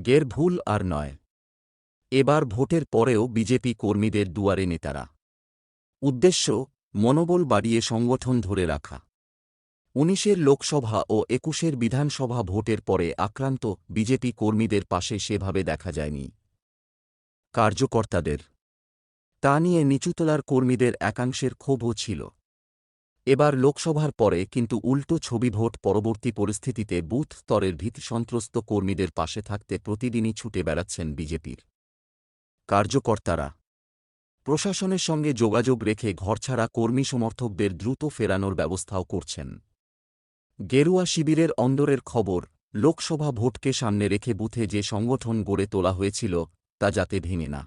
গের ভুল আর নয়। এবার ভোটের পরেও বিজেপি কর্মীদের দুয়ারে নেতারা। উদ্দেশ্য, মনোবল বাড়িয়ে সংগঠন ধরে রাখা। ১৯-এর লোকসভা ও ২১-এর বিধানসভা ভোটের পরে আক্রান্ত বিজেপি কর্মীদের পাশে সেভাবে দেখা যায়নি কার্যকর্তাদের। তা নিয়ে নিচুতলার কর্মীদের একাংশের ক্ষোভও ছিল। এবার লোকসভার পরে কিন্তু উল্টো ছবি। ভোট পরবর্তী পরিস্থিতিতে বুথ স্তরের ভীতিসন্ত্রস্ত কর্মীদের পাশে থাকতে প্রতিদিনই ছুটে বেড়াচ্ছেন বিজেপির কার্যকর্তারা। প্রশাসনের সঙ্গে যোগাযোগ রেখে ঘরছাড়া কর্মী সমর্থকদের দ্রুত ফেরানোর ব্যবস্থাও করছেন। গেরুয়া শিবিরের অন্দরের খবর, লোকসভা ভোটকে সামনে রেখে বুথে যে সংগঠন গড়ে তোলা হয়েছিল তা যাতে ভেঙে না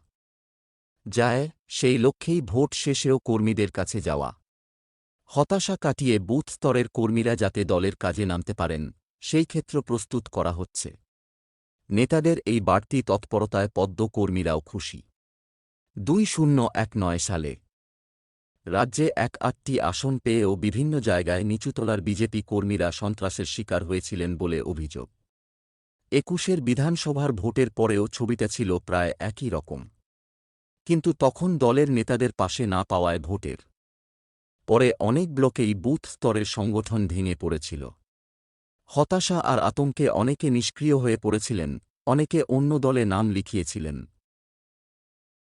যায়, সেই লক্ষ্যেই ভোট শেষেও কর্মীদের কাছে যাওয়া। হতাশা কাটিয়ে বুথ স্তরের কর্মীরা যাতে দলের কাজে নামতে পারেন, সেই ক্ষেত্র প্রস্তুত করা হচ্ছে। নেতাদের এই বাড়তি তৎপরতায় পদ্ম কর্মীরাও খুশি। ২০১৯ সালে রাজ্যে ৮টি আসন পেয়েও বিভিন্ন জায়গায় নিচুতলার বিজেপি কর্মীরা সন্ত্রাসের শিকার হয়েছিলেন বলে অভিযোগ। ২১-এর বিধানসভার ভোটের পরেও ছবিটা ছিল প্রায় একই রকম। কিন্তু তখন দলের নেতাদের পাশে না পাওয়ায় ভোটের পরে অনেক ব্লকেই বুথ স্তরের সংগঠন ভেঙে পড়েছিল। হতাশা আর আতঙ্কে অনেকে নিষ্ক্রিয় হয়ে পড়েছিলেন, অনেকে অন্য দলে নাম লিখিয়েছিলেন।